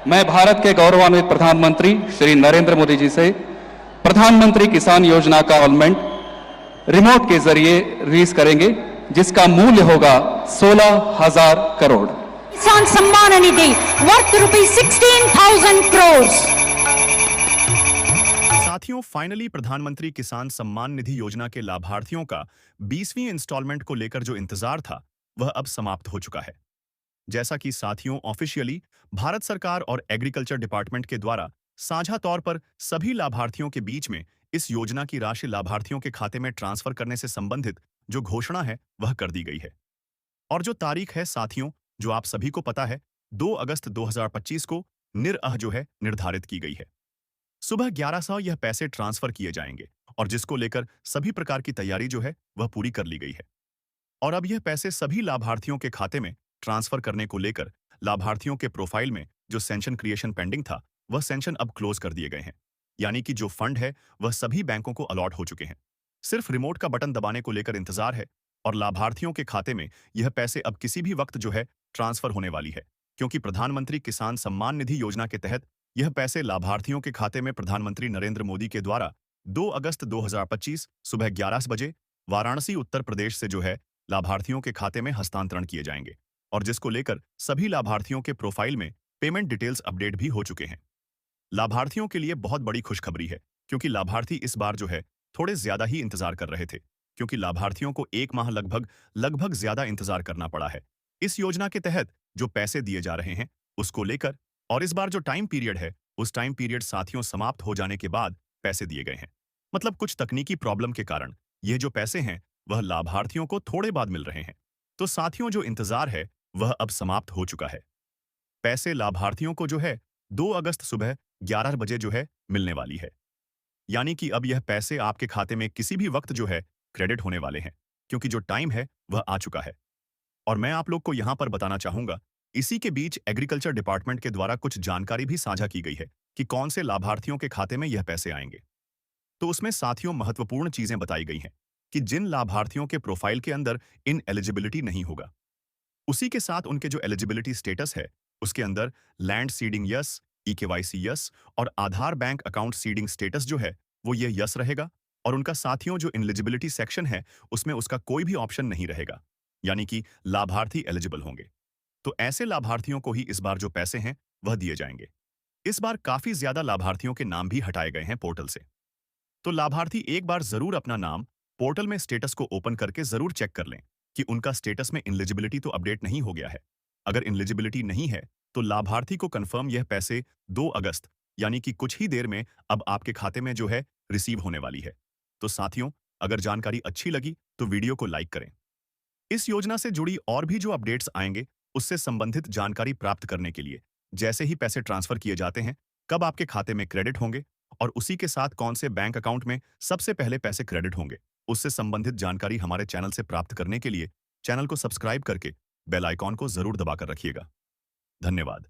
मैं भारत के गौरवान्वित प्रधानमंत्री श्री नरेंद्र मोदी जी से प्रधानमंत्री किसान योजना का एनरोलमेंट रिमोट के जरिए रिलीज करेंगे, जिसका मूल्य होगा 16,000 करोड़। किसान सम्मान निधि वर्थ ₹16,000 crores। साथियों, फाइनली प्रधानमंत्री किसान सम्मान निधि योजना के लाभार्थियों का 20वीं इंस्टॉलमेंट को लेकर जो इंतजार था वह अब समाप्त हो चुका है। जैसा कि साथियों, ऑफिशियली भारत सरकार और एग्रीकल्चर डिपार्टमेंट के द्वारा साझा तौर पर सभी लाभार्थियों के बीच में इस योजना की राशि लाभार्थियों के खाते में ट्रांसफर करने से संबंधित जो घोषणा है वह कर दी गई है। और जो तारीख है साथियों, जो आप सभी को पता है, 2 अगस्त 2025 को जो है निर्धारित की गई है। सुबह 1100 यह पैसे ट्रांसफर किए जाएंगे और जिसको लेकर सभी प्रकार की तैयारी जो है वह पूरी कर ली गई है। और अब यह पैसे सभी लाभार्थियों के खाते में ट्रांसफर करने को लेकर लाभार्थियों के प्रोफाइल में जो सेंशन क्रिएशन पेंडिंग था वह सेंशन अब क्लोज कर दिए गए हैं। यानी कि जो फंड है वह सभी बैंकों को अलॉट हो चुके हैं। सिर्फ रिमोट का बटन दबाने को लेकर इंतजार है और लाभार्थियों के खाते में यह पैसे अब किसी भी वक्त जो है ट्रांसफर होने वाली है, क्योंकि प्रधानमंत्री किसान सम्मान निधि योजना के तहत यह पैसे लाभार्थियों के खाते में प्रधानमंत्री नरेंद्र मोदी के द्वारा 2 अगस्त 2025 सुबह 11 बजे वाराणसी उत्तर प्रदेश से जो है लाभार्थियों के खाते में हस्तांतरण किए जाएंगे और जिसको लेकर सभी लाभार्थियों के प्रोफाइल में पेमेंट डिटेल्स अपडेट भी हो चुके हैं। लाभार्थियों के लिए बहुत बड़ी खुशखबरी है, क्योंकि लाभार्थी इस बार जो है थोड़े ज्यादा ही इंतजार कर रहे थे, क्योंकि लाभार्थियों को 1 माह लगभग ज्यादा इंतजार करना पड़ा है इस योजना के तहत जो पैसे दिए जा रहे हैं उसको लेकर। और इस बार जो टाइम पीरियड है उस टाइम पीरियड साथियों समाप्त हो जाने के बाद पैसे दिए गए हैं। मतलब कुछ तकनीकी प्रॉब्लम के कारण ये जो पैसे हैं वह लाभार्थियों को थोड़े बाद मिल रहे हैं। तो साथियों, जो इंतजार है वह अब समाप्त हो चुका है। पैसे लाभार्थियों को जो है 2 अगस्त सुबह 11 बजे जो है मिलने वाली है। यानी कि अब यह पैसे आपके खाते में किसी भी वक्त जो है क्रेडिट होने वाले हैं, क्योंकि जो टाइम है वह आ चुका है। और मैं आप लोग को यहां पर बताना चाहूंगा, इसी के बीच एग्रीकल्चर डिपार्टमेंट के द्वारा कुछ जानकारी भी साझा की गई है कि कौन से लाभार्थियों के खाते में यह पैसे आएंगे। तो उसमें साथियों महत्वपूर्ण चीजें बताई गई हैं कि जिन लाभार्थियों के प्रोफाइल के अंदर इन एलिजिबिलिटी नहीं होगा, उसी के साथ उनके जो एलिजिबिलिटी स्टेटस है उसके अंदर land seeding yes, eKYC yes और आधार बैंक अकाउंट सीडिंग स्टेटस जो है वो ये यस रहेगा। और उनका साथियों जो एलिजिबिलिटी सेक्शन है उसमें उसका कोई भी ऑप्शन नहीं रहेगा, यानी कि लाभार्थी एलिजिबल होंगे। तो ऐसे लाभार्थियों को ही इस बार जो पैसे हैं वह दिए जाएंगे। इस बार काफी ज्यादा लाभार्थियों के नाम भी हटाए गए हैं पोर्टल से। तो लाभार्थी एक बार जरूर अपना नाम पोर्टल में स्टेटस को ओपन करके जरूर चेक कर लें कि उनका स्टेटस में इनएलिजिबिलिटी तो अपडेट नहीं हो गया है। अगर इनएलिजिबिलिटी नहीं है तो लाभार्थी को कंफर्म यह पैसे 2 अगस्त यानी कि कुछ ही देर में अब आपके खाते में जो है रिसीव होने वाली है। तो साथियों, अगर जानकारी अच्छी लगी तो वीडियो को लाइक करें। इस योजना से जुड़ी और भी जो अपडेट्स आएंगे उससे संबंधित जानकारी प्राप्त करने के लिए जैसे ही पैसे ट्रांसफर किए जाते हैं, कब आपके खाते में क्रेडिट होंगे और उसी के साथ कौन से बैंक अकाउंट में सबसे पहले पैसे क्रेडिट होंगे, उससे संबंधित जानकारी हमारे चैनल से प्राप्त करने के लिए चैनल को सब्सक्राइब करके बेल आइकॉन को जरूर दबाकर रखिएगा। धन्यवाद।